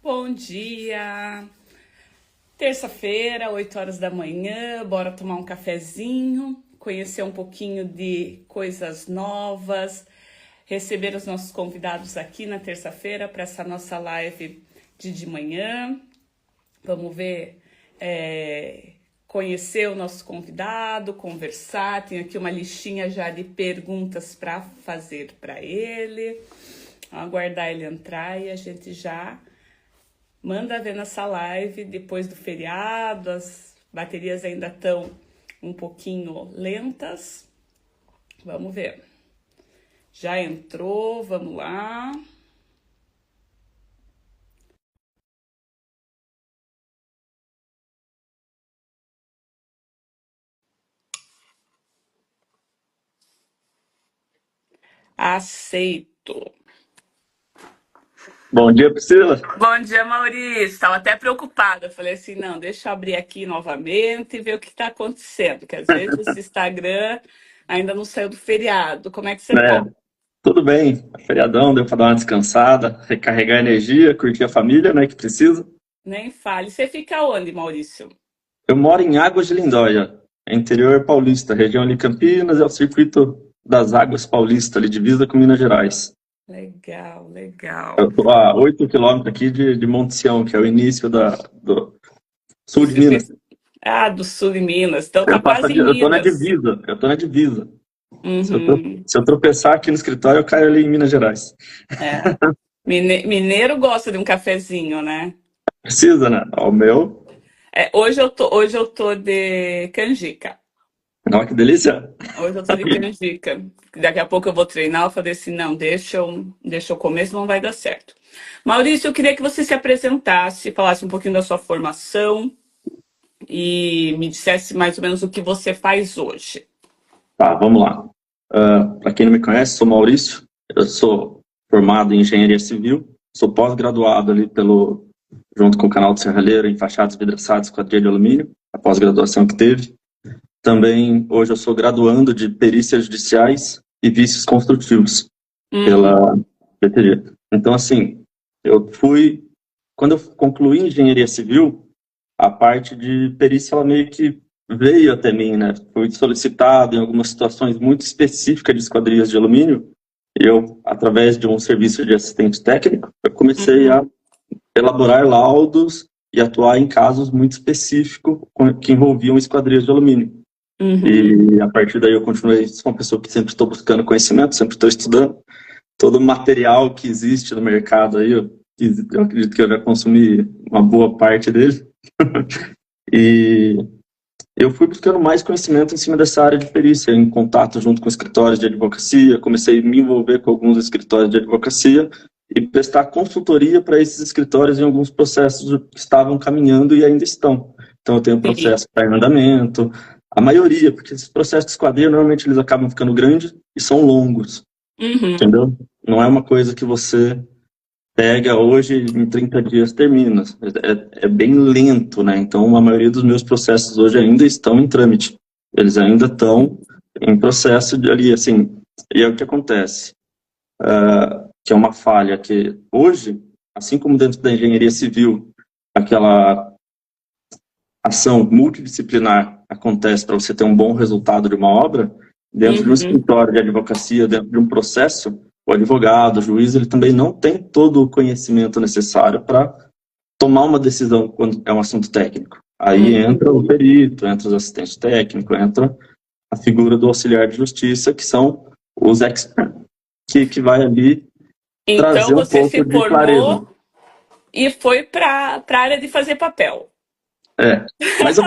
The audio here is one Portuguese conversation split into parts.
Bom dia! Terça-feira, 8 horas da manhã, bora tomar um cafezinho, conhecer um pouquinho de coisas novas, receber os nossos convidados aqui na terça-feira para essa nossa live de manhã. Vamos ver, conhecer o nosso convidado, conversar. Tenho aqui uma listinha já de perguntas para fazer para ele. Vamos aguardar ele entrar e a gente já manda ver nessa live depois do feriado. As baterias ainda estão um pouquinho lentas. Vamos ver. Já entrou, vamos lá. Aceito. Bom dia, Priscila. Bom dia, Maurício. Estava até preocupada. Falei assim, não, deixa eu abrir aqui novamente e ver o que está acontecendo. Porque às vezes o Instagram ainda não saiu do feriado. Como é que você É, tá? tudo bem, feriadão, deu para dar uma descansada, recarregar energia, curtir a família, né, que precisa. Nem fale. Você fica onde, Maurício? Eu moro em Águas de Lindóia, interior paulista, região ali Campinas, é o circuito das Águas Paulista, ali divisa com Minas Gerais. Legal, legal. Eu estou a 8 quilômetros aqui de Monte Sião, que é o início do Do sul de Minas. do sul de Minas. Então tá Eu passo, quase em eu tô na Minas. divisa, eu tô na divisa. Uhum. Se eu tropeçar aqui no escritório, eu caio ali em Minas Gerais. É. Mineiro gosta de um cafezinho, né? Precisa, né? O meu, Hoje eu tô de canjica. olha que delícia. Hoje eu tô de canjica. Daqui a pouco eu vou treinar. Eu falei assim, não, deixa eu comer, senão não vai dar certo. Maurício, eu queria que você se apresentasse, falasse um pouquinho da sua formação e me dissesse mais ou menos o que você faz hoje. Tá, vamos lá. Para quem não me conhece, sou Maurício, eu sou formado em Engenharia Civil, sou pós-graduado ali junto com o Canal do Serralheiro em fachadas vidraçadas e esquadria de alumínio, a pós-graduação que teve. Também, hoje eu sou graduando de Perícias Judiciais e Vícios Construtivos Uhum, pela PTG. Então, assim, quando eu concluí Engenharia Civil, a parte de perícia, ela meio que veio até mim, né? Fui solicitado em algumas situações muito específicas de esquadrias de alumínio, e eu, através de um serviço de assistente técnico, eu comecei uhum, a elaborar laudos e atuar em casos muito específicos que envolviam esquadrias de alumínio. uhum. E a partir daí eu continuei, sou uma pessoa que sempre estou buscando conhecimento, sempre estou estudando. Todo o material que existe no mercado aí, eu acredito que eu já consumi uma boa parte dele. E eu fui buscando mais conhecimento em cima dessa área de perícia, em contato junto com escritórios de advocacia, comecei a me envolver com alguns escritórios de advocacia e prestar consultoria para esses escritórios em alguns processos que estavam caminhando e ainda estão. Então eu tenho Sim. processo para em andamento, a maioria, porque esses processos de esquadria normalmente eles acabam ficando grandes e são longos, Uhum, entendeu? Não é uma coisa que você pega hoje em 30 dias termina. É bem lento, né? Então, a maioria dos meus processos hoje ainda estão em trâmite. Eles ainda estão em processo de ali, assim. E é o que acontece, que é uma falha que hoje, assim como dentro da engenharia civil, aquela ação multidisciplinar acontece para você ter um bom resultado de uma obra, dentro de um uhum, escritório de advocacia, dentro de um processo, o advogado, o juiz, ele também não tem todo o conhecimento necessário para tomar uma decisão quando é um assunto técnico. Aí entra o uhum. perito, entra os assistentes técnicos, entra a figura do auxiliar de justiça, que são os experts, que vai ali Então trazer um você pouco se de clareza. formou e foi para a área de fazer papel. É, mas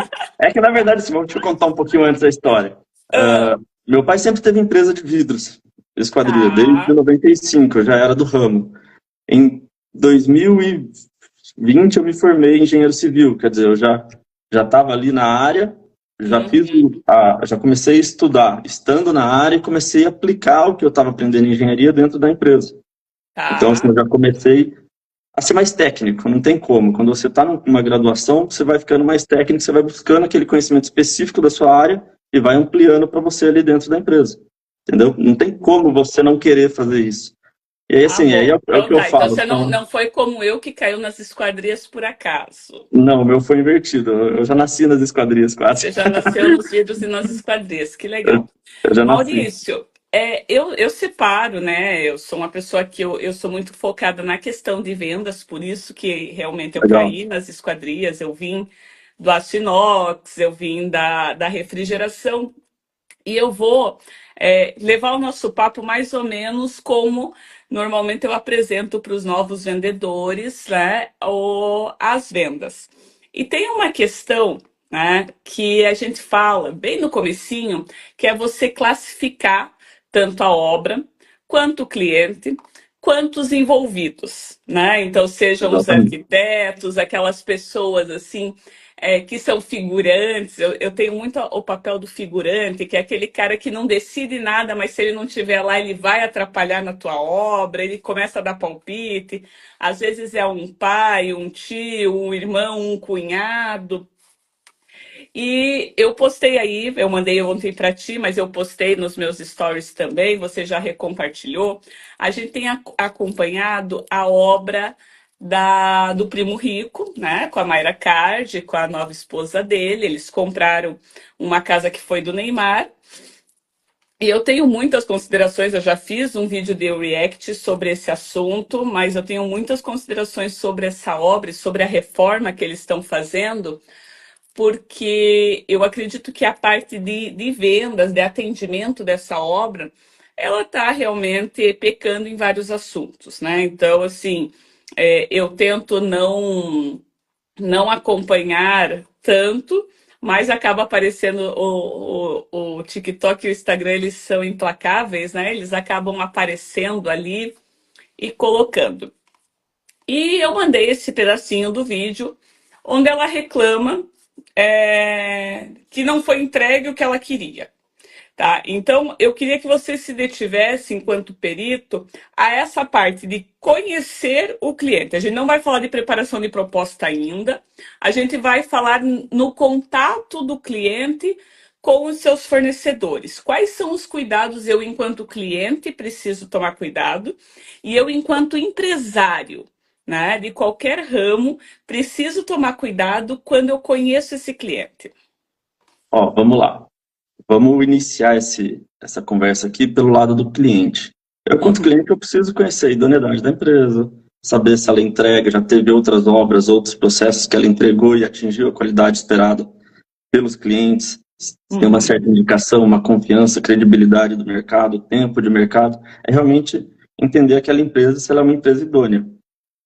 é que, na verdade, assim, vou te contar um pouquinho antes da história. Ah, Meu pai sempre teve empresa de vidros, esquadria, desde tá. 95, eu já era do ramo. Em 2020 eu me formei em engenheiro civil, quer dizer, eu já estava ali na área, Uhum, já comecei a estudar, estando na área e comecei a aplicar o que eu estava aprendendo em engenharia dentro da empresa. Então, assim, tá. eu já comecei a ser mais técnico, não tem como. Quando você está numa graduação, você vai ficando mais técnico, você vai buscando aquele conhecimento específico da sua área e vai ampliando para você ali dentro da empresa. Entendeu? Não tem como você não querer fazer isso. E aí, Ah, assim, aí bom. é o Então que eu tá. Então falo. você Então, não foi como eu que caiu nas esquadrias por acaso. não, o meu foi invertido. Eu já nasci nas esquadrias, quase. Você já nasceu nos vidros e nas esquadrias. Que Eu, legal. eu já nasci. Maurício, eu separo, né? Eu sou uma pessoa que eu sou muito focada na questão de vendas, por isso que realmente eu Legal. caí nas esquadrias. Eu vim do aço inox, eu vim da refrigeração. E eu vou levar o nosso papo mais ou menos como normalmente eu apresento para os novos vendedores, né, as vendas. E tem uma questão, né, que a gente fala bem no comecinho, que é você classificar tanto a obra quanto o cliente, quanto os envolvidos, né? Então, sejam os Exatamente. arquitetos, aquelas pessoas assim que são figurantes. Eu tenho muito o papel do figurante, que é aquele cara que não decide nada, mas se ele não estiver lá, ele vai atrapalhar na tua obra, ele começa a dar palpite. Às vezes é um pai, um tio, um irmão, um cunhado. E eu postei aí, eu mandei ontem para ti, mas eu postei nos meus stories também, você já recompartilhou. A gente tem acompanhado a obra do Primo Rico, né, com a Mayra Card, com a nova esposa dele. Eles compraram uma casa que foi do Neymar. E eu tenho muitas considerações, eu já fiz um vídeo de react sobre esse assunto, mas eu tenho muitas considerações sobre essa obra e sobre a reforma que eles estão fazendo, porque eu acredito que a parte de vendas, de atendimento dessa obra, ela está realmente pecando em vários assuntos, né? Então, assim, eu tento não acompanhar tanto, mas acaba aparecendo o TikTok e o Instagram, eles são implacáveis, né? Eles acabam aparecendo ali e colocando. E eu mandei esse pedacinho do vídeo onde ela reclama que não foi entregue o que ela queria. Tá? Então, eu queria que você se detivesse, enquanto perito, a essa parte de conhecer o cliente. A gente não vai falar de preparação de proposta ainda, a gente vai falar no contato do cliente com os seus fornecedores. Quais são os cuidados eu, enquanto cliente, preciso tomar cuidado, e eu, enquanto empresário, né, de qualquer ramo, preciso tomar cuidado quando eu conheço esse cliente. Ó, vamos lá. Vamos iniciar essa conversa aqui pelo lado do cliente. Eu, quanto Uhum. cliente, eu preciso conhecer a idoneidade da empresa, saber se ela entrega, já teve outras obras, outros processos que ela entregou e atingiu a qualidade esperada pelos clientes, se tem uma Uhum. certa indicação, uma confiança, credibilidade do mercado, tempo de mercado. É realmente entender aquela empresa se ela é uma empresa idônea.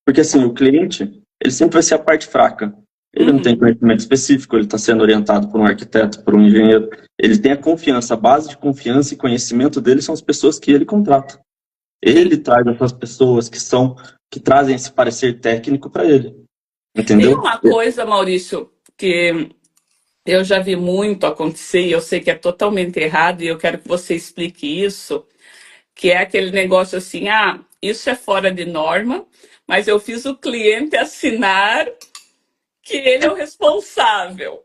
Porque, assim, o cliente, ele sempre vai ser a parte fraca. Ele não tem Uhum. conhecimento específico, ele está sendo orientado por um arquiteto, por um engenheiro. Ele tem a confiança, a base de confiança e conhecimento dele são as pessoas que ele contrata. Sim. Ele traz essas pessoas que trazem esse parecer técnico para ele, Tem entendeu? uma coisa, Maurício, que eu já vi muito acontecer e eu sei que é totalmente errado e eu quero que você explique isso, que é aquele negócio assim, isso é fora de norma, mas eu fiz o cliente assinar que ele é o responsável,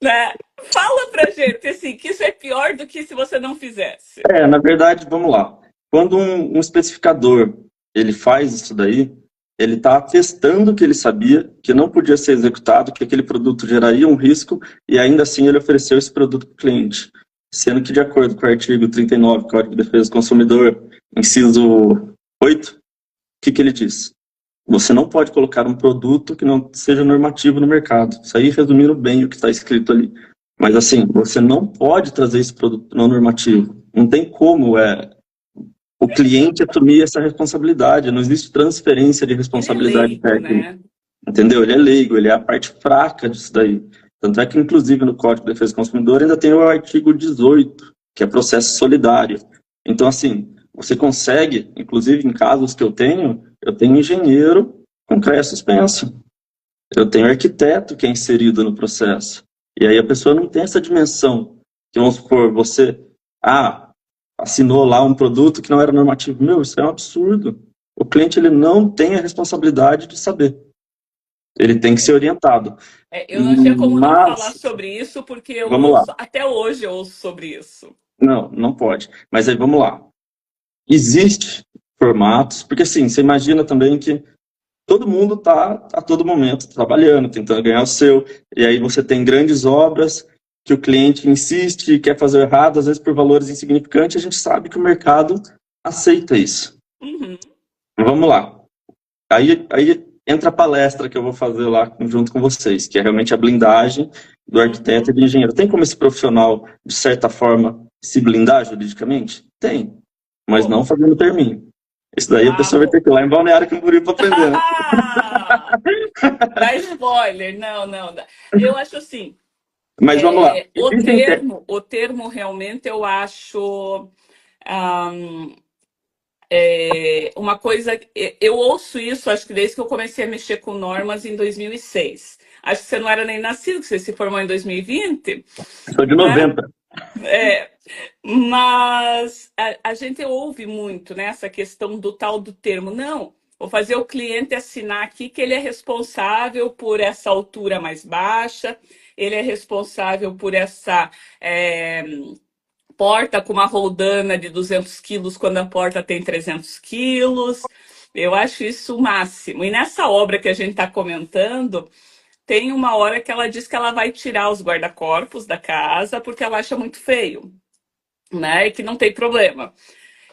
né? Fala pra gente assim, que isso é pior do que se você não fizesse. Na verdade, vamos lá. Quando um especificador ele faz isso daí, ele está atestando que ele sabia que não podia ser executado, que aquele produto geraria um risco e ainda assim ele ofereceu esse produto para o cliente. Sendo que, de acordo com o artigo 39 Código de Defesa do Consumidor, inciso 8, o que ele diz? Você não pode colocar um produto que não seja normativo no mercado. Isso aí resumindo bem o que está escrito ali. Mas assim, você não pode trazer esse produto não normativo. Não tem como o cliente assumir essa responsabilidade. Não existe transferência de Ele é responsabilidade leigo, técnica. né? Entendeu? Ele é leigo, ele é a parte fraca disso daí. Tanto é que, inclusive, no Código de Defesa do Consumidor ainda tem o artigo 18, que é processo solidário. Então, assim, você consegue, inclusive em casos que eu tenho engenheiro com CREA suspenso. Eu tenho arquiteto que é inserido no processo. E aí a pessoa não tem essa dimensão. Que, vamos supor, você assinou lá um produto que não era normativo. Meu, isso é um absurdo. O cliente ele não tem a responsabilidade de saber. Ele tem que ser orientado. Eu não tinha como não falar Mas, sobre isso, porque eu vamos lá. ouço, até hoje eu ouço sobre isso. Não pode. Mas aí vamos lá. Existe formatos, porque assim, você imagina também que todo mundo está a todo momento trabalhando, tentando ganhar o seu, e aí você tem grandes obras que o cliente insiste e quer fazer errado, às vezes por valores insignificantes, a gente sabe que o mercado aceita isso. Uhum. Vamos lá. Aí entra a palestra que eu vou fazer lá junto com vocês, que é realmente a blindagem do arquiteto e do engenheiro. Tem como esse profissional, de certa forma, se blindar juridicamente? Tem, mas não fazendo termínio. Isso daí a pessoa vai ter que ir lá em Balneário Camboriú para aprender, né? Dá spoiler, não, não. Eu acho assim, Mas vamos lá. o termo realmente eu acho uma coisa. Eu ouço isso, acho que desde que eu comecei a mexer com normas em 2006. Acho que você não era nem nascido, que você se formou em 2020. Sou de 90. Mas a gente ouve muito, né, essa questão do tal do termo. Não, vou fazer o cliente assinar aqui que ele é responsável por essa altura mais baixa, ele é responsável por essa porta com uma roldana de 200 quilos quando a porta tem 300 quilos. Eu acho isso o máximo. E nessa obra que a gente está comentando, tem uma hora que ela diz que ela vai tirar os guarda-corpos da casa porque ela acha muito feio, né? E que não tem problema.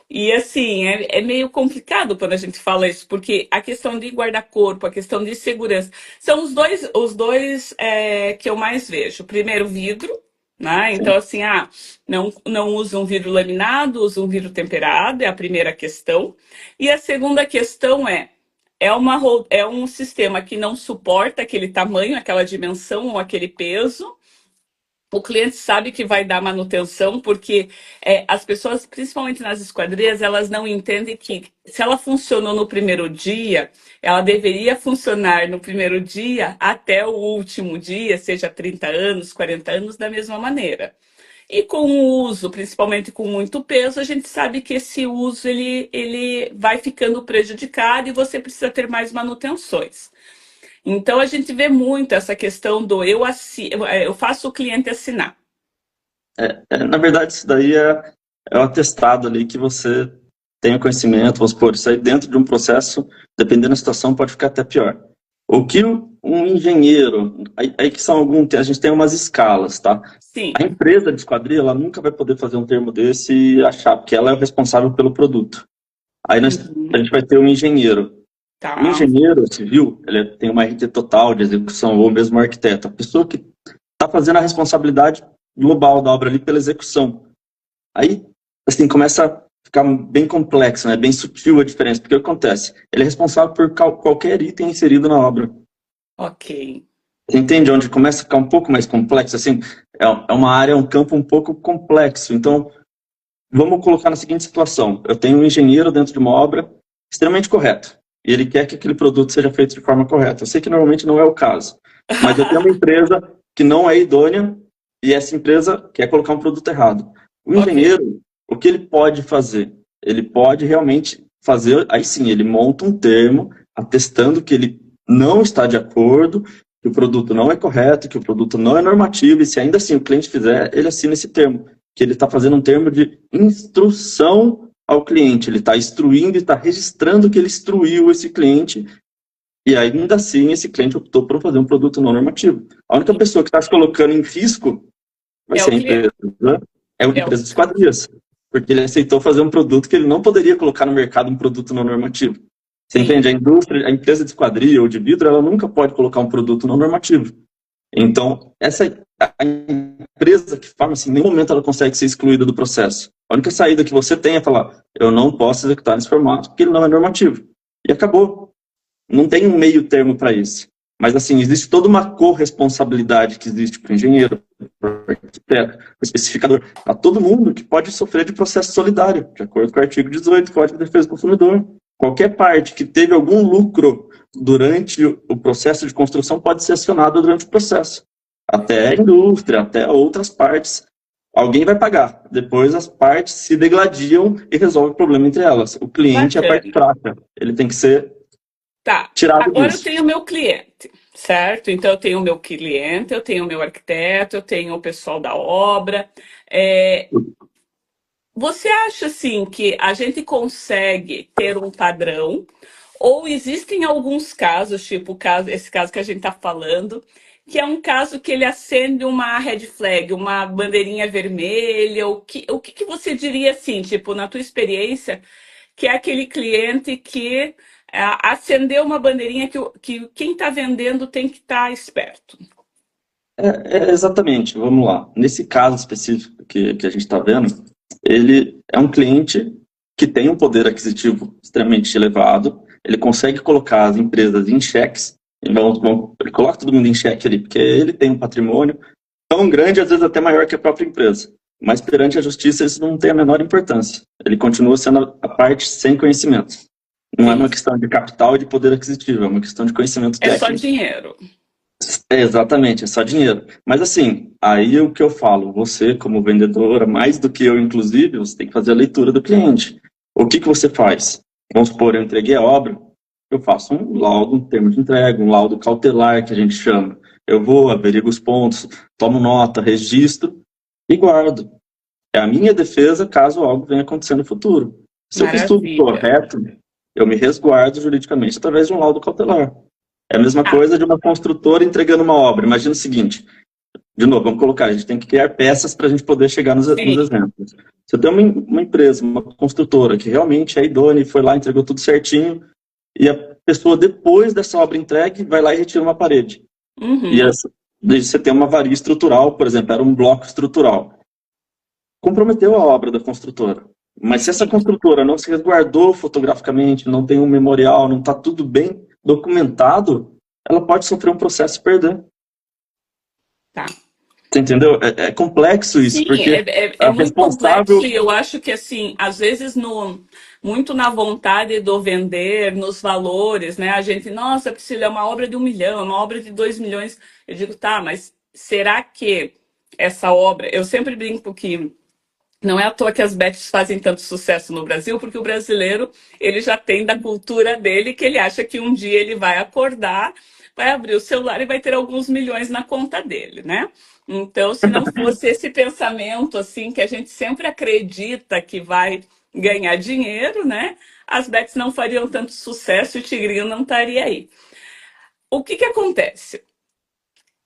E assim, é meio complicado quando a gente fala isso, porque a questão de guarda-corpo, a questão de segurança, são os dois que eu mais vejo. Primeiro, vidro, né? Então, assim, não usa um vidro laminado, usa um vidro temperado, é a primeira questão. E a segunda questão é um sistema que não suporta aquele tamanho, aquela dimensão ou aquele peso. O cliente sabe que vai dar manutenção, porque as pessoas, principalmente nas esquadrias, elas não entendem que se ela funcionou no primeiro dia, ela deveria funcionar no primeiro dia até o último dia, seja 30 anos, 40 anos, da mesma maneira. E com o uso, principalmente com muito peso, a gente sabe que esse uso ele vai ficando prejudicado e você precisa ter mais manutenções. Então, a gente vê muito essa questão do eu faço o cliente assinar. Na verdade, isso daí é o atestado ali que você tem o conhecimento, vamos supor, isso aí dentro de um processo, dependendo da situação, pode ficar até pior. O que um engenheiro, aí que são a gente tem umas escalas, tá? Sim. A empresa de esquadria, ela nunca vai poder fazer um termo desse e achar, porque ela é o responsável pelo produto. Aí a gente vai ter um engenheiro. Tá. O engenheiro civil, ele tem uma RT total de execução, ou mesmo arquiteto. A pessoa que está fazendo a responsabilidade global da obra ali pela execução. Aí, assim, começa a ficar bem complexo, né? Bem sutil a diferença. Porque o que acontece? Ele é responsável por qualquer item inserido na obra. Ok. Você entende onde começa a ficar um pouco mais complexo? Assim, é uma área, um campo um pouco complexo. Então, vamos colocar na seguinte situação. Eu tenho um engenheiro dentro de uma obra extremamente correto. E ele quer que aquele produto seja feito de forma correta. Eu sei que normalmente não é o caso. Mas eu tenho uma empresa que não é idônea e essa empresa quer colocar um produto errado. O engenheiro, o que ele pode fazer? Ele pode realmente fazer, aí sim, ele monta um termo atestando que ele não está de acordo, que o produto não é correto, que o produto não é normativo, e se ainda assim o cliente fizer, ele assina esse termo, que ele está fazendo um termo de instrução ao cliente, ele está instruindo e está registrando que ele instruiu esse cliente, e ainda assim esse cliente optou por fazer um produto não normativo. A única pessoa que está se colocando em risco vai ser a empresa, é a empresa de esquadrias, porque ele aceitou fazer um produto que ele não poderia colocar no mercado um produto não normativo. Você entende? A empresa de esquadria ou de vidro, ela nunca pode colocar um produto não normativo. Então, a empresa que forma, assim, em nenhum momento ela consegue ser excluída do processo. A única saída que você tem é falar, eu não posso executar nesse formato porque ele não é normativo. E acabou. Não tem um meio termo para isso. Mas, assim, existe toda uma corresponsabilidade que existe para o engenheiro, para o arquiteto, para o especificador, para todo mundo que pode sofrer de processo solidário, de acordo com o artigo 18 do Código de Defesa do Consumidor. Qualquer parte que teve algum lucro durante o processo de construção pode ser acionada durante o processo. Até a indústria, até outras partes. Alguém vai pagar. Depois as partes se degladiam e resolvem o problema entre elas. O cliente é a parte fraca. Ele tem que ser tirado Agora disso. eu tenho o meu cliente, certo? Então eu tenho o meu cliente, eu tenho o meu arquiteto, eu tenho o pessoal da obra. Você acha, assim, que a gente consegue ter um padrão? Ou existem alguns casos, tipo esse caso que a gente está falando, que é um caso que ele acende uma red flag, uma bandeirinha vermelha? O que você diria, assim, tipo, na tua experiência, que é aquele cliente que acendeu uma bandeirinha que quem está vendendo tem que estar esperto? Exatamente, vamos lá. Nesse caso específico que a gente está vendo, ele é um cliente que tem um poder aquisitivo extremamente elevado, ele consegue colocar as empresas em cheques, ele coloca todo mundo em cheque ali, porque ele tem um patrimônio tão grande, às vezes até maior que a própria empresa. Mas perante a justiça isso não tem a menor importância. Ele continua sendo a parte sem conhecimento. Não é Sim, uma questão de capital e de poder aquisitivo, é uma questão de conhecimento é só técnico. dinheiro. Exatamente, é só dinheiro. Mas assim, aí o que eu falo, você como vendedora, mais do que eu inclusive, você tem que fazer a leitura do cliente. O que você faz? Vamos supor, eu entreguei a obra, eu faço um laudo, um termo de entrega, um laudo cautelar, que a gente chama. Eu vou, averigo os pontos, tomo nota, registro e guardo. É a minha defesa caso algo venha acontecer no futuro. Se eu fiz tudo Maravilha. correto, eu me resguardo juridicamente através de um laudo cautelar. É a mesma Ah, coisa de uma construtora entregando uma obra. Imagina o seguinte, de novo, vamos colocar, a gente tem que criar peças para a gente poder chegar nos sim. exemplos. Você tem uma empresa, uma construtora que realmente é idônea e foi lá, entregou tudo certinho, e a pessoa, depois dessa obra entregue, vai lá e retira uma parede. E Uhum. daí você tem uma avaria estrutural, por exemplo, era um bloco estrutural. Comprometeu a obra da construtora. Mas se essa construtora não se resguardou fotograficamente, não tem um memorial, não está tudo bem documentado, ela pode sofrer um processo e perder. Tá. Você entendeu? É complexo isso, Sim, porque é a muito complexo responsável. e eu acho que, assim, às vezes muito na vontade do vender, nos valores, né? A gente, nossa, Priscila, é uma obra de 1 milhão, é uma obra de 2 milhões. Eu digo, tá, mas será que essa obra... Eu sempre brinco que não é à toa que as bets fazem tanto sucesso no Brasil, porque o brasileiro ele já tem da cultura dele que ele acha que um dia ele vai acordar, vai abrir o celular e vai ter alguns milhões na conta dele, né? Então, se não fosse esse pensamento assim que a gente sempre acredita que vai ganhar dinheiro, né? As bets não fariam tanto sucesso e o Tigrinho não estaria aí. O que que acontece?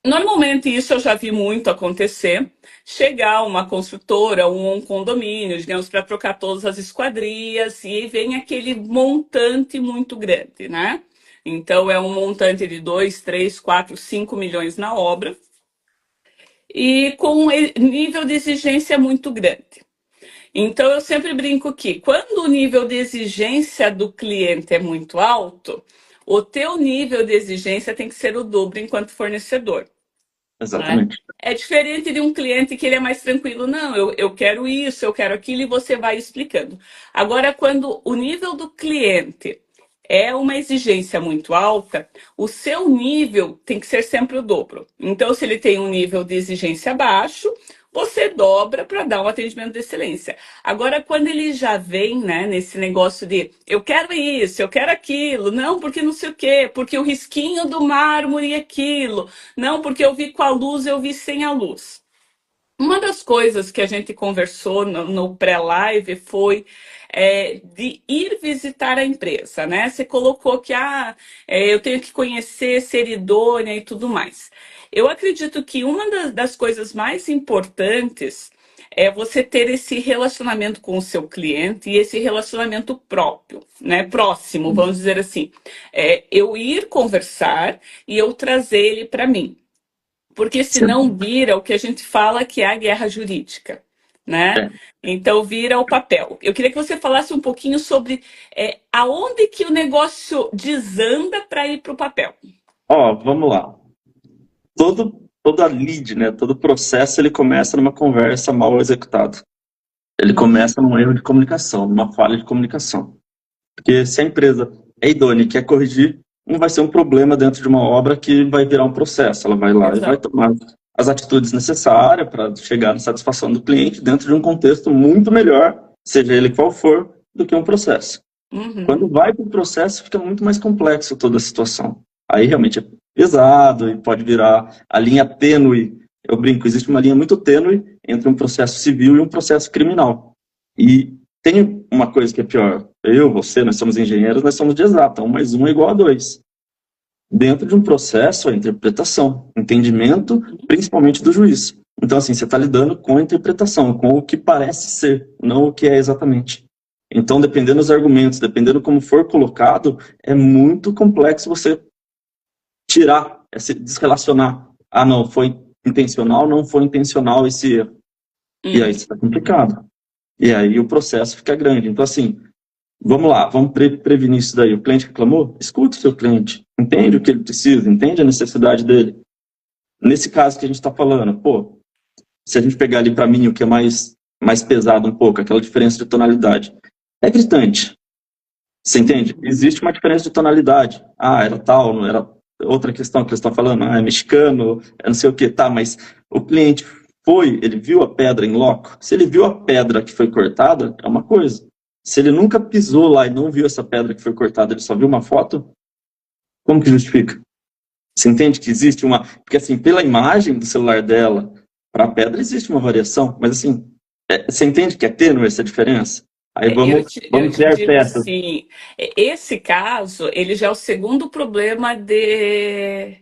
Normalmente, isso eu já vi muito acontecer. Chegar uma construtora, um condomínio, digamos, para trocar todas as esquadrias, e vem aquele montante muito grande, né? Então, é um montante de 2, 3, 4, 5 milhões na obra, e com nível de exigência muito grande. Então, eu sempre brinco que quando o nível de exigência do cliente é muito alto, o teu nível de exigência tem que ser o dobro enquanto fornecedor. Né? Exatamente. É diferente de um cliente que ele é mais tranquilo, não, eu quero isso, eu quero aquilo, e você vai explicando. Agora, quando o nível do cliente é uma exigência muito alta, o seu nível tem que ser sempre o dobro. Então, se ele tem um nível de exigência baixo, você dobra para dar um atendimento de excelência. Agora, quando ele já vem, né, nesse negócio de eu quero isso, eu quero aquilo, não porque não sei o quê, porque o risquinho do mármore é aquilo, não porque eu vi com a luz, eu vi sem a luz. Uma das coisas que a gente conversou no pré-live foi de ir visitar a empresa, né? Você colocou que eu tenho que conhecer, ser idônea e tudo mais. Eu acredito que uma das coisas mais importantes é você ter esse relacionamento com o seu cliente e esse relacionamento próprio, né? Próximo, vamos dizer assim. Eu ir conversar e eu trazer ele para mim. Porque senão vira o que a gente fala que é a guerra jurídica, né? É. Então vira o papel. Eu queria que você falasse um pouquinho sobre aonde que o negócio desanda para ir para o papel. Ó, vamos lá. Toda lead, né, todo processo, ele começa numa conversa mal executada. Ele Uhum. começa num erro de comunicação, numa falha de comunicação. Porque se a empresa é idônea e quer corrigir, não vai ser um problema dentro de uma obra que vai virar um processo. Ela vai lá e vai Exato. tomar as atitudes necessárias para chegar na satisfação do cliente dentro de um contexto muito melhor, seja ele qual for, do que um processo. Quando Uhum. vai para o processo, fica muito mais complexo toda a situação. Aí realmente é pesado e pode virar a linha tênue. Eu brinco, existe uma linha muito tênue entre um processo civil e um processo criminal. E tem uma coisa que é pior. Eu, você, nós somos engenheiros, nós somos de exata. 1 mais 1 é igual a 2. Dentro de um processo, a interpretação, entendimento, principalmente do juiz. Então, assim, você está lidando com a interpretação, com o que parece ser, não o que é exatamente. Então, dependendo dos argumentos, dependendo como for colocado, é muito complexo você tirar, se desrelacionar. Ah, não, foi intencional, não foi intencional esse erro. E aí está complicado. E aí o processo fica grande. Então, assim, vamos lá, vamos prevenir isso daí. O cliente reclamou? Escuta o seu cliente. Entende o que ele precisa, entende a necessidade dele. Nesse caso que a gente está falando, pô, se a gente pegar ali para mim o que é mais pesado um pouco, aquela diferença de tonalidade, é gritante. Você entende? Existe uma diferença de tonalidade. Ah, era tal, não era outra questão que eles estão falando, ah, é mexicano, é não sei o que, tá, mas o cliente ele viu a pedra em loco? Se ele viu a pedra que foi cortada, é uma coisa. Se ele nunca pisou lá e não viu essa pedra que foi cortada, ele só viu uma foto, como que justifica? Você entende que existe uma... Porque, assim, pela imagem do celular dela para a pedra, existe uma variação, mas, assim, você entende que é tênue essa diferença? Aí vamos criar digo peças. assim, esse caso, ele já é o segundo problema de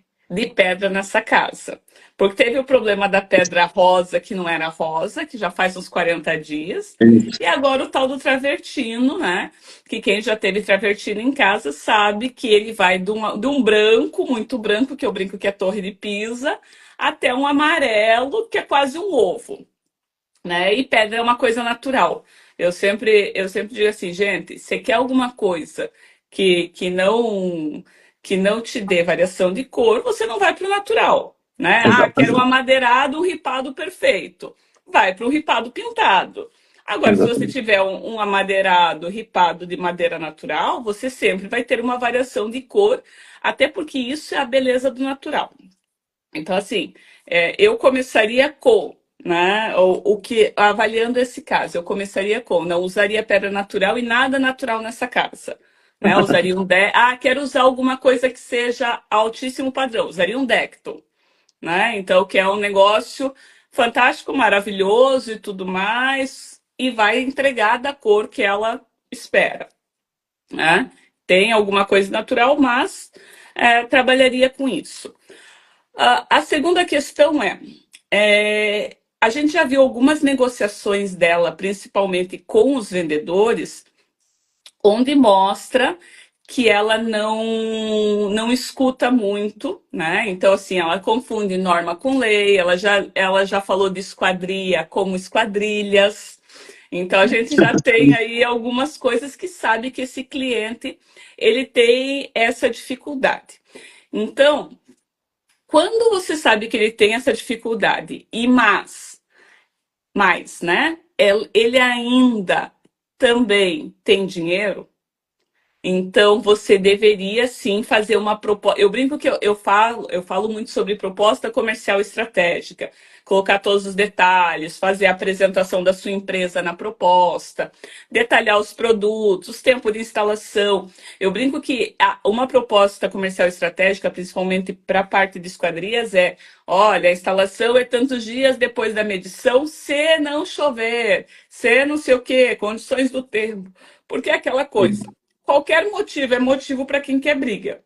pedra nessa casa. Porque teve o problema da pedra rosa, que não era rosa, que já faz uns 40 dias. Isso. E agora o tal do travertino, né? Que quem já teve travertino em casa sabe que ele vai de um branco, muito branco, que eu brinco que é Torre de Pisa, até um amarelo, que é quase um ovo. Né? E pedra é uma coisa natural. Eu sempre digo assim, gente, você quer alguma coisa que não te dê variação de cor, você não vai para o natural. Né? Ah, quero um Exatamente. amadeirado, um ripado perfeito. Vai para o ripado pintado. Agora, se você Exatamente. tiver um amadeirado, ripado de madeira natural, você sempre vai ter uma variação de cor, até porque isso é a beleza do natural. Então, assim, eu começaria com, né, avaliando esse caso, eu começaria com, não usaria pedra natural e nada natural nessa casa. Né? Usaria quero usar alguma coisa que seja altíssimo padrão, usaria um Decton. Né? Então, que é um negócio fantástico, maravilhoso e tudo mais, e vai entregar da cor que ela espera. Né? Tem alguma coisa natural, mas trabalharia com isso. A segunda questão a gente já viu algumas negociações dela, principalmente com os vendedores, onde mostra que ela não escuta muito, né? Então, assim, ela confunde norma com lei, ela já falou de esquadria como esquadrilhas. Então, a gente já tem aí algumas coisas que sabe que esse cliente, ele tem essa dificuldade. Então, quando você sabe que ele tem essa dificuldade, né? Ele ainda também tem dinheiro, então você deveria sim fazer uma proposta. Eu brinco que eu falo muito sobre proposta comercial estratégica, colocar todos os detalhes, fazer a apresentação da sua empresa na proposta, detalhar os produtos, tempo de instalação. Eu brinco que uma proposta comercial estratégica, principalmente para a parte de esquadrias, olha, a instalação é tantos dias depois da medição, se não chover, se não sei o quê, condições do tempo. Porque é aquela coisa. Qualquer motivo é motivo para quem quer briga.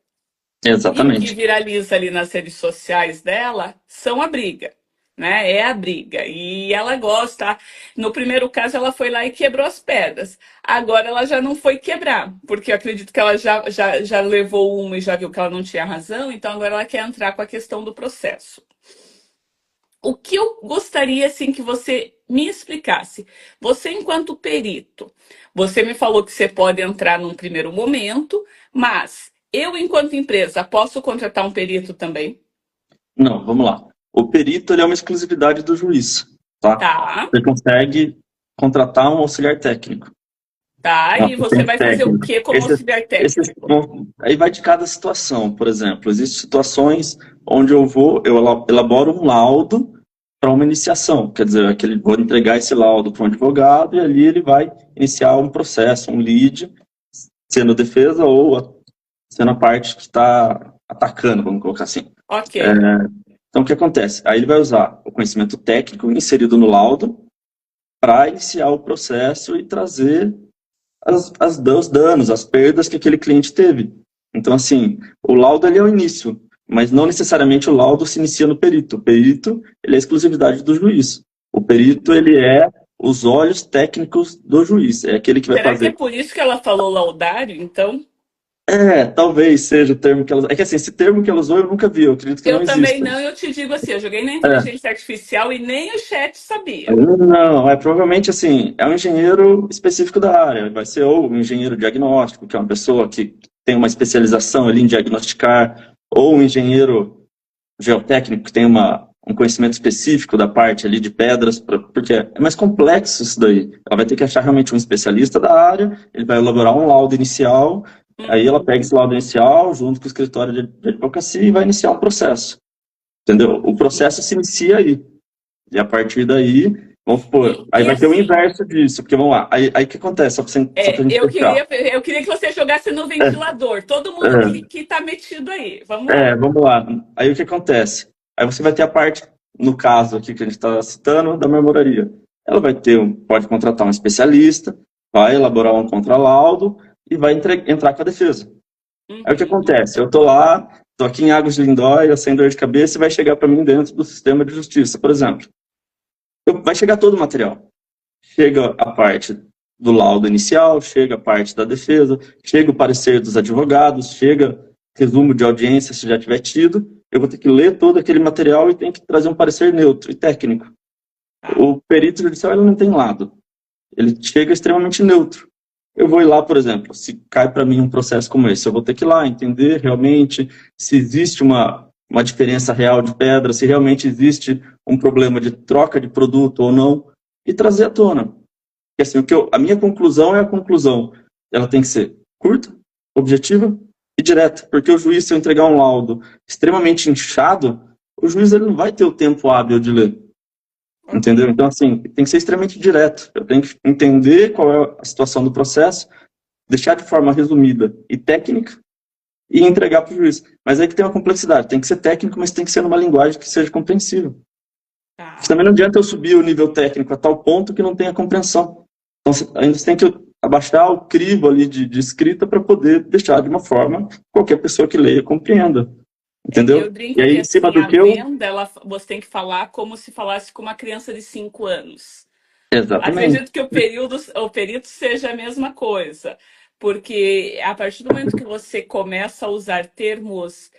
E o que Exatamente. viraliza ali nas redes sociais dela são a briga. Né? É a briga. E ela gosta. No primeiro caso, ela foi lá e quebrou as pedras. Agora ela já não foi quebrar, porque eu acredito que ela já levou uma e já viu que ela não tinha razão, então agora ela quer entrar com a questão do processo. O que eu gostaria assim que você me explicasse? Você, enquanto perito, você me falou que você pode entrar num primeiro momento, mas eu, enquanto empresa, posso contratar um perito também? Não, vamos lá. O perito ele é uma exclusividade do juiz, tá? Tá, Você consegue contratar um auxiliar técnico, tá. um E você assistente vai fazer o técnico. que como auxiliar técnico? Aí vai de cada situação. Por exemplo, existem situações onde eu elaboro um laudo para uma iniciação, quer dizer, vou entregar esse laudo para um advogado e ali ele vai iniciar um processo, um lead, sendo defesa ou sendo a parte que está atacando, vamos colocar assim. Ok. É, então, o que acontece? Aí ele vai usar o conhecimento técnico inserido no laudo para iniciar o processo e trazer os danos, as perdas que aquele cliente teve. Então, assim, o laudo ele é o início, mas não necessariamente o laudo se inicia no perito. O perito ele é a exclusividade do juiz. O perito ele é os olhos técnicos do juiz, é aquele que vai Será que é fazer. por isso que ela falou laudário, então? Talvez seja o termo que ela usou. É que assim, esse termo que ela usou eu nunca vi, eu acredito que Eu não também exista. não, eu te digo assim, eu joguei na É. inteligência artificial e nem o chat sabia. Não, provavelmente assim, é um engenheiro específico da área, vai ser ou um engenheiro diagnóstico, que é uma pessoa que tem uma especialização ali em diagnosticar, ou um engenheiro geotécnico que tem um conhecimento específico da parte ali de pedras, porque é mais complexo isso daí. Ela vai ter que achar realmente um especialista da área, ele vai elaborar um laudo inicial, aí ela pega esse laudo inicial junto com o escritório de advocacia e vai iniciar um processo, entendeu? O processo se inicia aí. E a partir daí, vamos supor, aí vai ter o assim, inverso disso, porque vamos lá, aí o que acontece, só pra gente fechar. eu queria que você jogasse no ventilador, todo mundo que tá metido aí. Vamos lá. Vamos lá. Aí o que acontece? Aí você vai ter a parte, no caso aqui que a gente está citando, da marmoraria. Ela vai pode contratar um especialista, vai elaborar um contralaudo e vai entrar com a defesa. Aí o que acontece? Eu tô lá, tô aqui em Águas de Lindóia, sem dor de cabeça, e vai chegar para mim dentro do sistema de justiça, por exemplo. Vai chegar todo o material. Chega a parte do laudo inicial, chega a parte da defesa, chega o parecer dos advogados, chega resumo de audiência, se já tiver tido, eu vou ter que ler todo aquele material e tem que trazer um parecer neutro e técnico. O perito judicial ele não tem lado. Ele chega extremamente neutro. Eu vou ir lá, por exemplo, se cai para mim um processo como esse, eu vou ter que ir lá entender realmente se existe uma diferença real de pedra, se realmente existe um problema de troca de produto ou não, e trazer à tona. Porque, assim, a minha conclusão é a conclusão. Ela tem que ser curta, objetiva e direta. Porque o juiz, se eu entregar um laudo extremamente inchado, o juiz ele não vai ter o tempo hábil de ler. Entendeu? Então, assim, tem que ser extremamente direto. Eu tenho que entender qual é a situação do processo, deixar de forma resumida e técnica e entregar para o juiz. Mas aí que tem uma complexidade. Tem que ser técnico, mas tem que ser numa linguagem que seja compreensível. Também não adianta eu subir o nível técnico a tal ponto que não tenha compreensão. Então, ainda tem que abaixar o crivo ali de escrita para poder deixar de uma forma que qualquer pessoa que leia compreenda. Entendeu? Eu brinco E aí, que em cima assim, do que venda, você tem que falar como se falasse com uma criança de 5 anos. Exatamente. Acredito que o perito seja a mesma coisa, porque a partir do momento que você começa a usar termos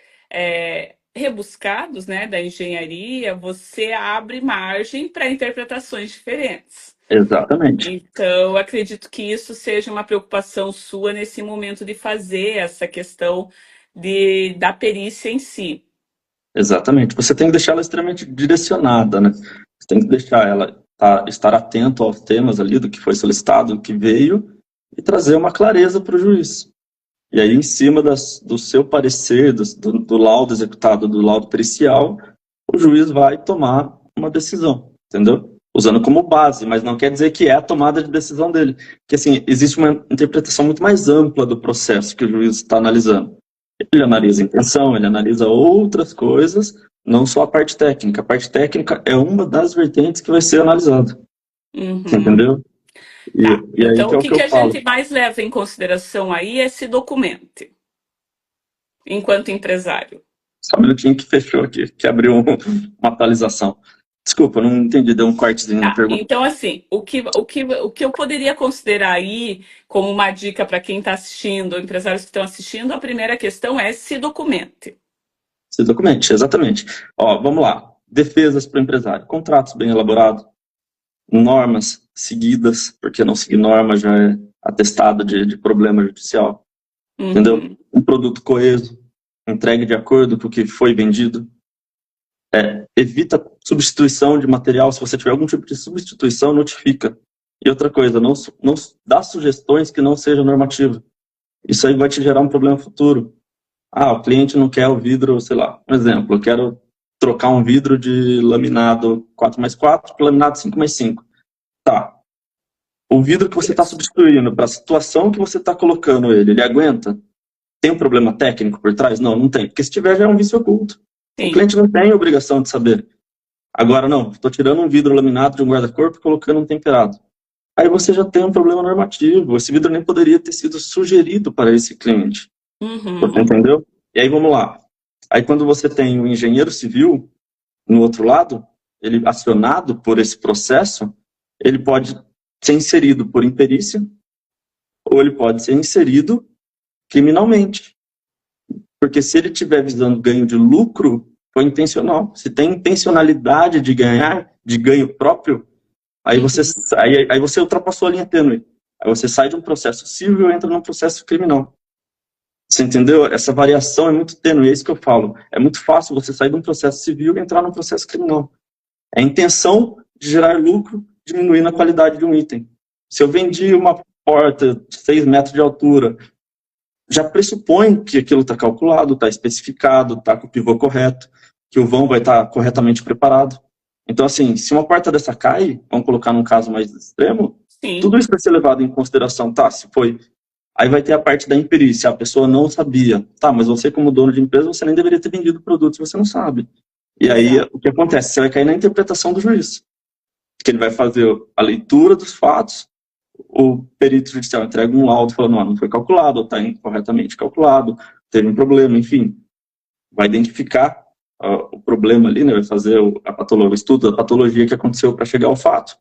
rebuscados, né, da engenharia, você abre margem para interpretações diferentes. Exatamente. Então, acredito que isso seja uma preocupação sua nesse momento de fazer essa questão da perícia em si. Exatamente. Você tem que deixar ela extremamente direcionada, né? Você tem que deixar ela estar atento aos temas ali do que foi solicitado, do que veio, e trazer uma clareza para o juiz. E aí, em cima do seu parecer, do laudo executado, do laudo pericial, o juiz vai tomar uma decisão, entendeu? Usando como base, mas não quer dizer que é a tomada de decisão dele. Porque, assim, existe uma interpretação muito mais ampla do processo que o juiz está analisando. Ele analisa a intenção, ele analisa outras coisas, não só a parte técnica. A parte técnica é uma das vertentes que vai ser analisada. Entendeu? E aí então, que é o que eu a falo. gente mais leva em consideração aí é se documente, enquanto empresário. Só um minutinho que fechou aqui, que abriu uma atualização. Desculpa, não entendi, deu um cortezinho na pergunta. Então, assim, o que eu poderia considerar aí como uma dica para quem está assistindo, empresários que estão assistindo, a primeira questão é se documente. Se documente, exatamente. Ó, vamos lá. Defesas para o empresário. Contratos bem elaborados, normas seguidas, porque não seguir norma já é atestado de problema judicial. Entendeu? Um produto coeso, entregue de acordo com o que foi vendido. Evita substituição de material. Se você tiver algum tipo de substituição, notifica. E outra coisa, não dá sugestões que não sejam normativas. Isso aí vai te gerar um problema futuro. O cliente não quer o vidro, sei lá, um exemplo, eu quero trocar um vidro de laminado 4x4 para laminado 5x5. Tá. O vidro que você está substituindo para a situação que você está colocando ele aguenta? Tem um problema técnico por trás? Não tem. Porque se tiver, já é um vício oculto. Sim. O cliente não tem obrigação de saber. Agora, não, estou tirando um vidro laminado de um guarda-corpo e colocando um temperado. Aí você já tem um problema normativo. Esse vidro nem poderia ter sido sugerido para esse cliente. Você Uhum. entendeu? E aí, vamos lá. Aí, quando você tem o engenheiro civil no outro lado, ele acionado por esse processo, ele pode ser inserido por imperícia ou ele pode ser inserido criminalmente. Porque se ele estiver visando ganho de lucro, foi intencional. Se tem intencionalidade de ganhar, de ganho próprio, aí você ultrapassou a linha tênue. Aí você sai de um processo civil e entra num processo criminal. Você entendeu? Essa variação é muito tênue, é isso que eu falo. É muito fácil você sair de um processo civil e entrar num processo criminal. É a intenção de gerar lucro, diminuindo a qualidade de um item. Se eu vendi uma porta de 6 metros de altura, já pressupõe que aquilo está calculado, está especificado, está com o pivô correto, que o vão vai estar corretamente preparado. Então, assim, se uma porta dessa cai, vamos colocar num caso mais extremo, Sim. tudo isso vai ser levado em consideração, tá? Se foi. Aí vai ter a parte da imperícia, a pessoa não sabia. Tá, mas você como dono de empresa, você nem deveria ter vendido o produto se você não sabe. E aí, o que acontece? Você vai cair na interpretação do juiz. Que ele vai fazer a leitura dos fatos, o perito judicial entrega um laudo falando, não foi calculado, ou está incorretamente calculado, teve um problema, enfim. Vai identificar o problema ali, né? Vai fazer o estudo da patologia que aconteceu para chegar ao fato.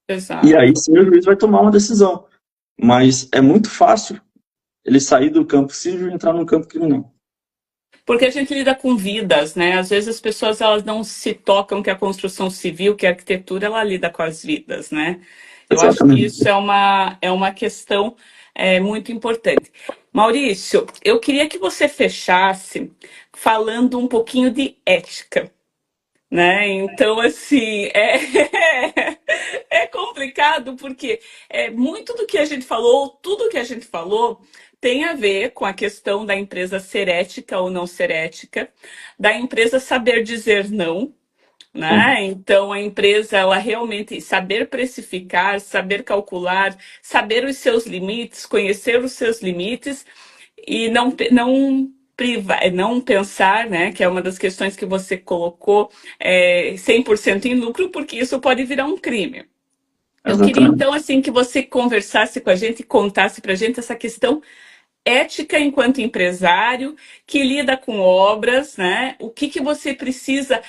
Exato. E aí sim o juiz vai tomar uma decisão. Mas é muito fácil ele sair do campo civil e entrar no campo criminal. Porque a gente lida com vidas, né? Às vezes as pessoas elas não se tocam que a construção civil, que a arquitetura, ela lida com as vidas, né? Eu acho que isso é uma questão muito importante. Maurício, eu queria que você fechasse falando um pouquinho de ética, né? Então, assim, é complicado porque muito do que a gente falou, tudo que a gente falou, tem a ver com a questão da empresa ser ética ou não ser ética, da empresa saber dizer não, né? Então, a empresa, ela realmente saber precificar, saber calcular, saber os seus limites, conhecer os seus limites e não pensar, né, que é uma das questões que você colocou, 100% em lucro, porque isso pode virar um crime. Eu queria, então, assim, que você conversasse com a gente e contasse para a gente essa questão ética enquanto empresário, que lida com obras, né? O que você precisa...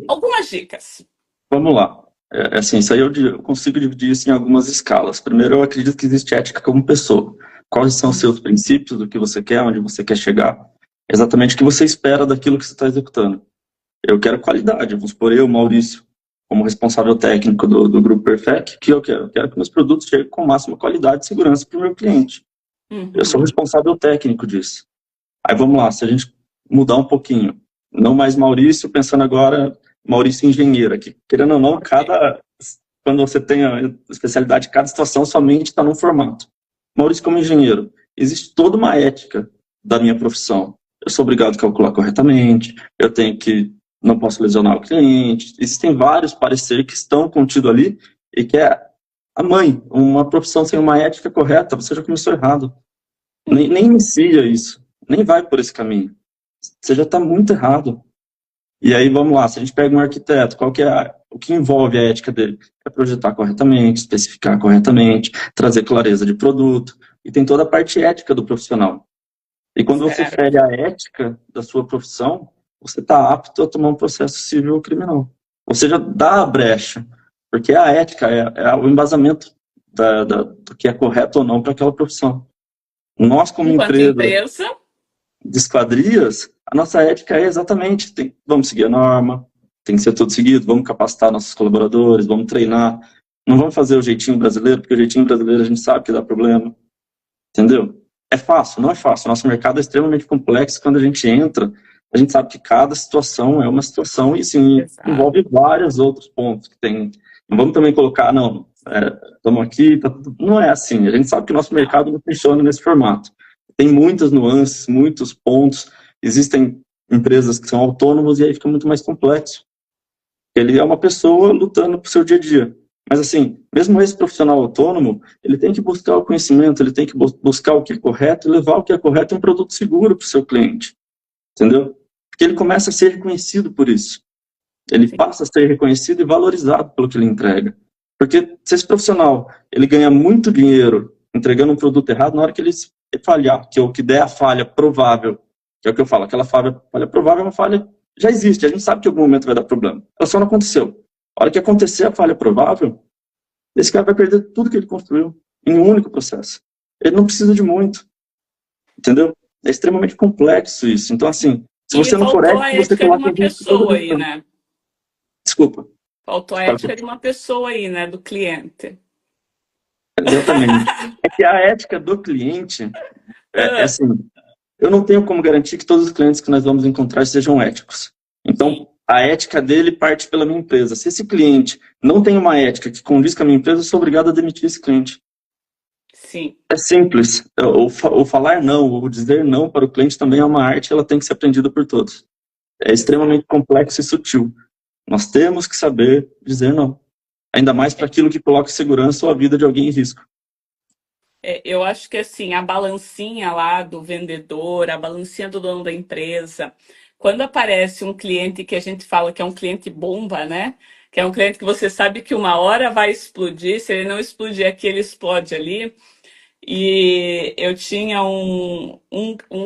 algumas dicas. Vamos lá. Assim, isso aí eu consigo dividir isso em algumas escalas. Primeiro, eu acredito que existe ética como pessoa. Quais são os seus princípios, do que você quer, onde você quer chegar, exatamente o que você espera daquilo que você está executando. Eu quero qualidade, vamos supor, eu, Maurício, como responsável técnico do Grupo Perfect, que eu quero? Eu quero que meus produtos cheguem com máxima qualidade e segurança para o meu cliente. Eu sou responsável técnico disso. Aí vamos lá, se a gente mudar um pouquinho, não mais Maurício, pensando agora Maurício engenheiro aqui. Querendo ou não, quando você tem a especialidade, cada situação somente está num formato. Maurício como engenheiro, existe toda uma ética da minha profissão. Eu sou obrigado a calcular corretamente, não posso lesionar o cliente. Existem vários pareceres que estão contidos ali e que é a mãe. Uma profissão sem uma ética correta, você já começou errado. Nem inicia isso, nem vai por esse caminho. Você já está muito errado. E aí, vamos lá, se a gente pega um arquiteto, o que envolve a ética dele? É projetar corretamente, especificar corretamente, trazer clareza de produto, e tem toda a parte ética do profissional. E quando você fere a ética da sua profissão, você está apto a tomar um processo civil ou criminal. Você já dá a brecha, porque a ética é o embasamento do que é correto ou não para aquela profissão. Nós, como empresa de esquadrias, a nossa ética é exatamente, vamos seguir a norma, tem que ser tudo seguido, vamos capacitar nossos colaboradores, vamos treinar, não vamos fazer o jeitinho brasileiro, porque o jeitinho brasileiro a gente sabe que dá problema, entendeu? É fácil? Não é fácil. Nosso mercado é extremamente complexo. Quando a gente entra, a gente sabe que cada situação é uma situação e, sim, envolve vários outros pontos que tem. Não vamos também colocar, estamos aqui, não é assim. A gente sabe que o nosso mercado não funciona nesse formato. Tem muitas nuances, muitos pontos. Existem empresas que são autônomas e aí fica muito mais complexo. Ele é uma pessoa lutando por seu dia a dia. Mas, assim, mesmo esse profissional autônomo, ele tem que buscar o conhecimento, ele tem que buscar o que é correto e levar o que é correto em um produto seguro para o seu cliente. Entendeu? Porque ele começa a ser reconhecido por isso. Ele Sim. passa a ser reconhecido e valorizado pelo que ele entrega. Porque se esse profissional ele ganha muito dinheiro entregando um produto errado, na hora que ele falhar, que é o que der a falha provável, que é o que eu falo, aquela falha provável é uma falha, já existe, a gente sabe que em algum momento vai dar problema. Ela só não aconteceu. A hora que acontecer a falha provável, esse cara vai perder tudo que ele construiu em um único processo. Ele não precisa de muito, entendeu? É extremamente complexo isso. Então, assim, se E você não for faltou a ético, você ética de coloca uma em risco toda a pessoa aí, gestão. né? Desculpa. Faltou a ética de uma pessoa aí, né? Do cliente. Exatamente. É que a ética do cliente é Ah, assim, eu não tenho como garantir que todos os clientes que nós vamos encontrar sejam éticos. sim, Então, a ética dele parte pela minha empresa. Se esse cliente não tem uma ética que condiz com a minha empresa, eu sou obrigado a demitir esse cliente. sim. É simples. O falar não, o dizer não para o cliente também é uma arte, ela tem que ser aprendida por todos. É Exato. extremamente complexo e sutil. Nós temos que saber dizer não. Ainda mais para aquilo que coloca segurança ou a vida de alguém em risco. Eu acho que assim, a balancinha lá do vendedor, a balancinha do dono da empresa, quando aparece um cliente que a gente fala que é um cliente bomba, né? Que é um cliente que você sabe que uma hora vai explodir, se ele não explodir aqui, ele explode ali. E eu tinha um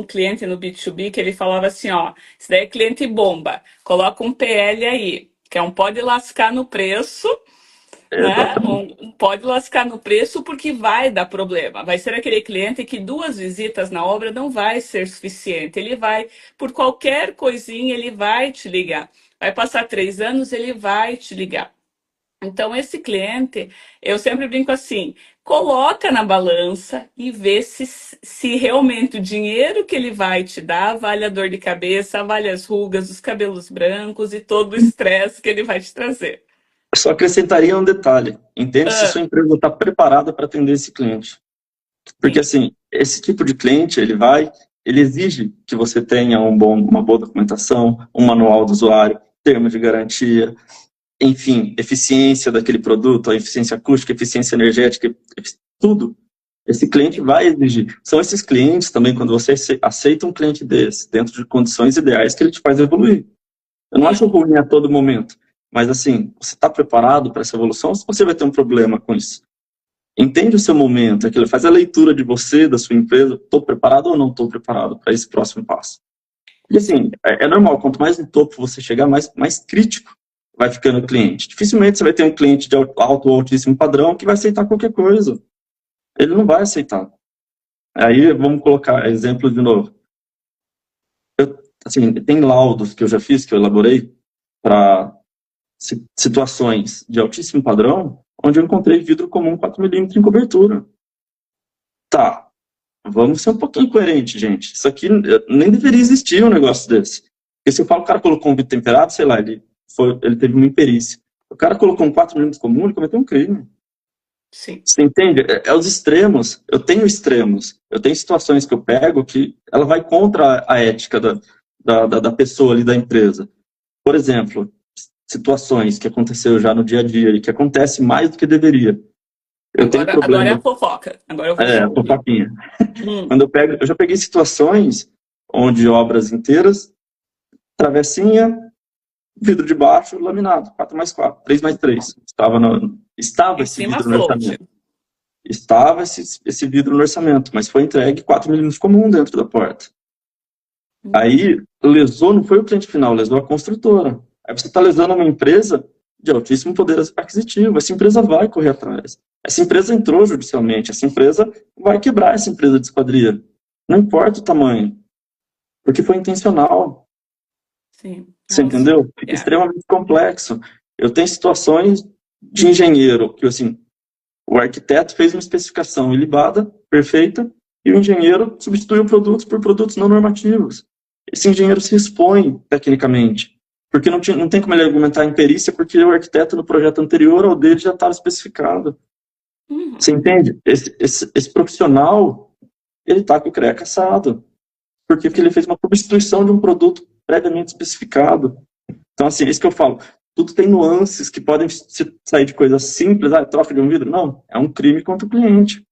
cliente no B2B que ele falava assim, ó, isso daí é cliente bomba, coloca um PL aí, que é um pode lascar no preço, né? Exatamente. Pode lascar no preço porque vai dar problema. Vai ser aquele cliente que 2 visitas na obra não vai ser suficiente. Ele vai, por qualquer coisinha, ele vai te ligar. Vai passar 3 anos, ele vai te ligar. Então, esse cliente, eu sempre brinco assim, coloca na balança e vê se realmente o dinheiro que ele vai te dar vale a dor de cabeça, vale as rugas, os cabelos brancos e todo o estresse que ele vai te trazer. Só acrescentaria um detalhe. Entende se Ah, sua empresa está preparada para atender esse cliente. Porque, sim. assim, esse tipo de cliente, ele exige que você tenha uma boa documentação, um manual do usuário, termos de garantia, enfim, eficiência daquele produto, a eficiência acústica, eficiência energética, tudo. Esse cliente vai exigir. São esses clientes também, quando você aceita um cliente desse, dentro de condições ideais, que ele te faz evoluir. Eu não acho Uhum. ruim a todo momento, mas assim, você está preparado para essa evolução? Se você vai ter um problema com isso, entende o seu momento, aquilo faz a leitura de você, da sua empresa, estou preparado ou não estou preparado para esse próximo passo. E Com assim, certeza. é normal, quanto mais no topo você chegar, mais crítico vai ficando o cliente. Dificilmente você vai ter um cliente de alto ou altíssimo padrão que vai aceitar qualquer coisa. Ele não vai aceitar. Aí vamos colocar exemplo de novo. Assim, tem laudos que eu já fiz, que eu elaborei, para situações de altíssimo padrão, onde eu encontrei vidro comum 4 mm em cobertura. Tá, vamos ser um pouquinho coerente, gente. Isso aqui nem deveria existir um negócio desse. Porque se eu falo que o cara colocou um vidro temperado, sei lá, ele teve uma imperícia. O cara colocou um 4 mm comum, ele cometeu um crime. Sim. Você entende? É os extremos. Eu tenho extremos. Eu tenho situações que eu pego que ela vai contra a ética da pessoa ali da empresa. Por exemplo, situações que aconteceu já no dia a dia e que acontece mais do que deveria. Eu tenho Agora é a problema, fofoca. Agora eu vou te ouvir. fofoquinha. Hum, Eu já peguei situações onde obras inteiras, travessinha, vidro de baixo, laminado, 4x4, 3x3. Estava em esse cima vidro no float. orçamento. Estava esse vidro no orçamento, mas foi entregue 4 mm comum dentro da porta. Uhum. Aí, lesou, não foi o cliente final, lesou a construtora. Aí você está lesando uma empresa de altíssimo poder aquisitivo. Essa empresa vai correr atrás. Essa empresa entrou judicialmente. Essa empresa vai quebrar essa empresa de esquadria. Não importa o tamanho, porque foi intencional. Sim. Você Nossa. entendeu? Fica É. extremamente complexo. Eu tenho situações de engenheiro que, assim, o arquiteto fez uma especificação ilibada, perfeita, e o engenheiro substituiu produtos por produtos não normativos. Esse engenheiro se expõe tecnicamente, porque não tem como ele argumentar em perícia, porque o arquiteto no projeto anterior ao dele já estava especificado. Uhum. Você entende? Esse profissional, ele está com o CREA cassado. Por quê? Porque ele fez uma substituição de um produto previamente especificado. Então, assim, é isso que eu falo. Tudo tem nuances que podem sair de coisas simples. Troca de um vidro? Não, é um crime contra o cliente.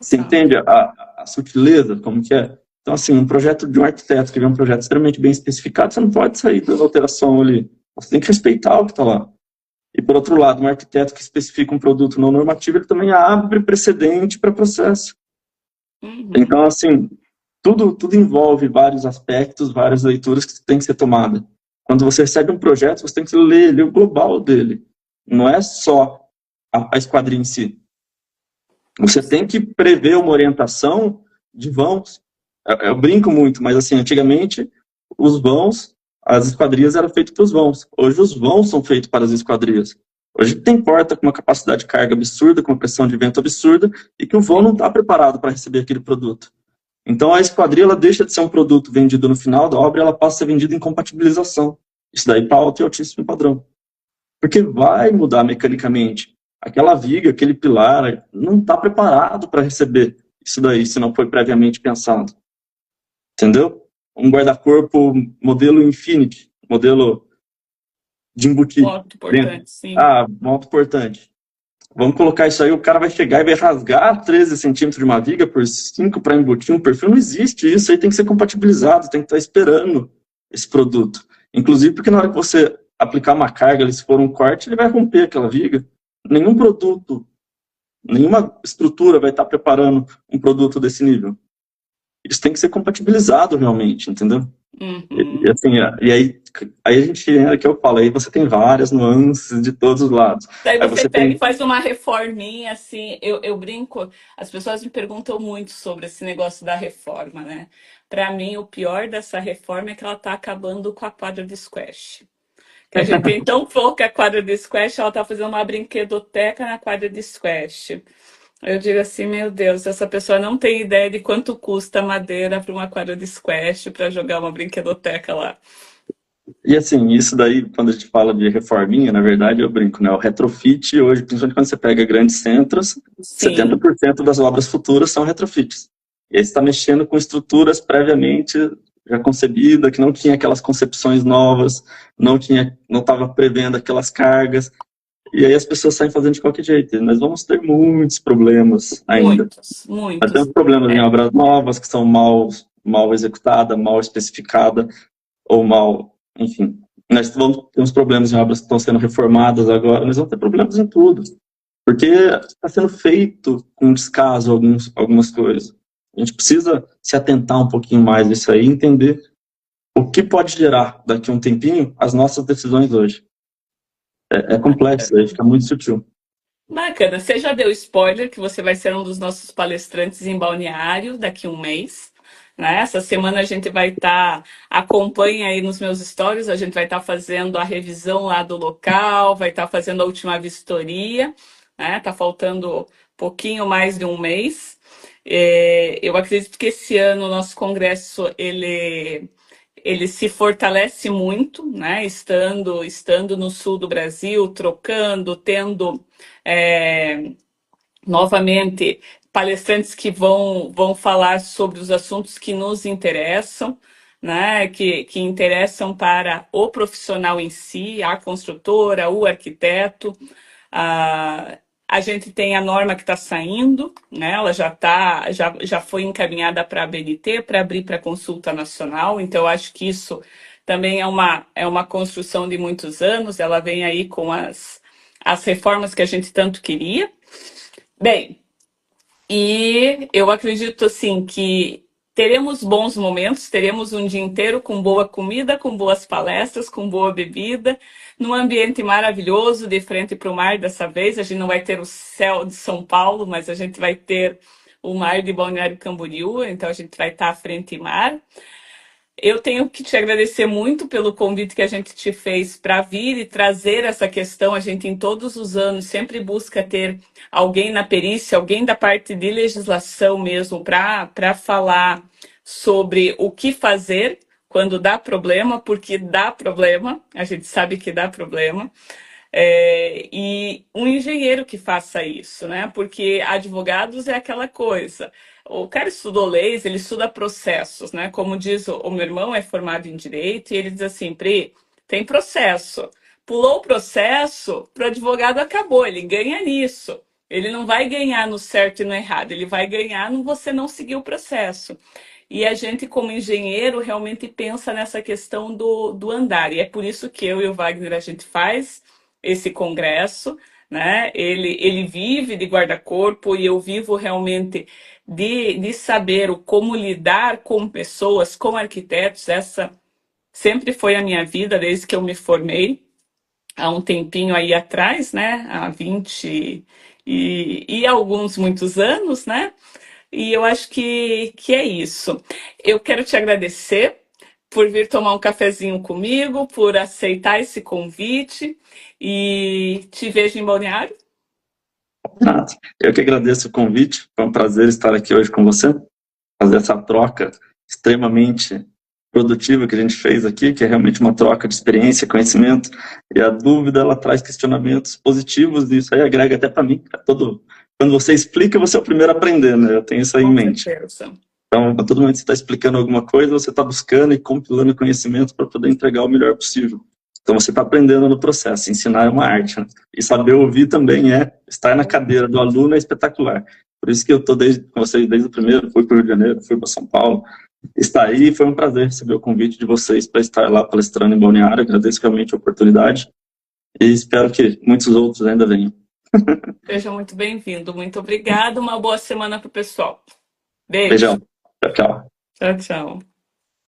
Você Exato. entende a sutileza, como que é? Então, assim, um projeto de um arquiteto que é um projeto extremamente bem especificado, você não pode sair da alteração ali. Você tem que respeitar o que está lá. E, por outro lado, um arquiteto que especifica um produto não normativo, ele também abre precedente para processo. Então, assim, tudo envolve vários aspectos, várias leituras que tem que ser tomada. Quando você recebe um projeto, você tem que ler o global dele. Não é só a esquadria em si. Você tem que prever uma orientação de vãos. Eu brinco muito, mas assim, antigamente, os vãos, as esquadrias eram feitas para os vãos. Hoje os vãos são feitos para as esquadrias. Hoje tem porta com uma capacidade de carga absurda, com uma pressão de vento absurda, e que o vão não está preparado para receber aquele produto. Então a esquadria ela deixa de ser um produto vendido no final da obra e ela passa a ser vendida em compatibilização. Isso daí para alto e altíssimo padrão. Porque vai mudar mecanicamente. Aquela viga, aquele pilar, não está preparado para receber isso daí, se não foi previamente pensado. Entendeu? Um guarda-corpo modelo Infinity, modelo de embutir. Muito importante, sim. Muito importante. Vamos colocar isso aí, o cara vai chegar e vai rasgar 13 centímetros de uma viga por 5 para embutir um perfil. Não existe isso, aí tem que ser compatibilizado, tem que estar esperando esse produto. Inclusive porque na hora que você aplicar uma carga, se for um corte, ele vai romper aquela viga. Nenhum produto, nenhuma estrutura vai estar preparando um produto desse nível. Isso tem que ser compatibilizado realmente, entendeu? E, assim, e aí a gente entra que eu falo, aí você tem várias nuances de todos os lados. Daí você pega e faz uma reforminha, assim, eu brinco, as pessoas me perguntam muito sobre esse negócio da reforma, né? Para mim, o pior dessa reforma é que ela tá acabando com a quadra de squash. Que a gente tem tão pouca quadra de squash, ela tá fazendo uma brinquedoteca na quadra de squash. Eu digo assim, meu Deus, essa pessoa não tem ideia de quanto custa madeira para uma quadra de squash para jogar uma brinquedoteca lá. E assim, isso daí, quando a gente fala de reforminha, na verdade, eu brinco, né? O retrofit hoje, principalmente quando você pega grandes centros, Sim. 70% das obras futuras são retrofits. E aí você está mexendo com estruturas previamente já concebidas, que não tinha aquelas concepções novas, não estava prevendo aquelas cargas. E aí as pessoas saem fazendo de qualquer jeito. Nós vamos ter muitos problemas ainda. Muitos. Nós temos problemas em obras novas, que são mal executadas, mal especificadas, ou mal... Enfim, nós vamos ter uns problemas em obras que estão sendo reformadas agora, nós vamos ter problemas em tudo. Porque está sendo feito com descaso algumas coisas. A gente precisa se atentar um pouquinho mais nisso aí e entender o que pode gerar, daqui a um tempinho, as nossas decisões hoje. É complexo, fica muito sutil. Bacana. Você já deu spoiler que você vai ser um dos nossos palestrantes em Balneário daqui a um mês. Né? Essa semana a gente vai estar, acompanha aí nos meus stories, a gente vai estar fazendo a revisão lá do local, vai estar fazendo a última vistoria, né? Tá faltando pouquinho mais de um mês. Eu acredito que esse ano o nosso congresso, ele se fortalece muito, né? Estando no sul do Brasil, trocando, tendo novamente palestrantes que vão falar sobre os assuntos que nos interessam, né? Que interessam para o profissional em si, a construtora, o arquiteto. A gente tem a norma que está saindo, né? Ela já foi encaminhada para a ABNT para abrir para consulta nacional, então eu acho que isso também é uma construção de muitos anos, ela vem aí com as reformas que a gente tanto queria. Bem, e eu acredito assim que teremos bons momentos, teremos um dia inteiro com boa comida, com boas palestras, com boa bebida, num ambiente maravilhoso, de frente para o mar dessa vez. A gente não vai ter o céu de São Paulo, mas a gente vai ter o mar de Balneário Camboriú, então a gente vai estar à frente e mar. Eu tenho que te agradecer muito pelo convite que a gente te fez para vir e trazer essa questão. A gente, em todos os anos, sempre busca ter alguém na perícia, alguém da parte de legislação mesmo, para falar sobre o que fazer quando dá problema, porque dá problema, a gente sabe que dá problema. E um engenheiro que faça isso, né? Porque advogados é aquela coisa. O cara estudou leis, ele estuda processos, né? Como diz o meu irmão, é formado em direito, e ele diz assim, Pri, tem processo. Pulou o processo, para o advogado acabou, ele ganha nisso. Ele não vai ganhar no certo e no errado, ele vai ganhar no você não seguir o processo. e a gente, como engenheiro, realmente pensa nessa questão do andar. E é por isso que eu e o Wagner, a gente faz esse congresso, né? Ele vive de guarda-corpo e eu vivo realmente de saber como lidar com pessoas, com arquitetos. Essa sempre foi a minha vida, desde que eu me formei, há um tempinho aí atrás, né? Há 20 e alguns, muitos anos, né? E eu acho que é isso. Eu quero te agradecer por vir tomar um cafezinho comigo, por aceitar esse convite e te vejo em Balneário. Nada. Eu que agradeço o convite, foi um prazer estar aqui hoje com você, fazer essa troca extremamente produtiva que a gente fez aqui, que é realmente uma troca de experiência, conhecimento, e a dúvida, ela traz questionamentos positivos, e isso aí agrega até para mim. Quando você explica, você é o primeiro a aprender, né? Eu tenho isso aí em Com mente. certeza. Então, a todo momento que você está explicando alguma coisa, você está buscando e compilando conhecimento para poder entregar o melhor possível. Então, você está aprendendo no processo. Ensinar é uma arte, né? E saber ouvir também estar na cadeira do aluno é espetacular. Por isso que eu estou com vocês desde o primeiro, fui para o Rio de Janeiro, fui para São Paulo. Está aí, foi um prazer receber o convite de vocês para estar lá palestrando em Balneário. Agradeço realmente a oportunidade e espero que muitos outros ainda venham. Seja muito bem-vindo. Muito obrigada. Uma boa semana para o pessoal. Beijo. Beijão. Tchau, tchau. Tchau, tchau.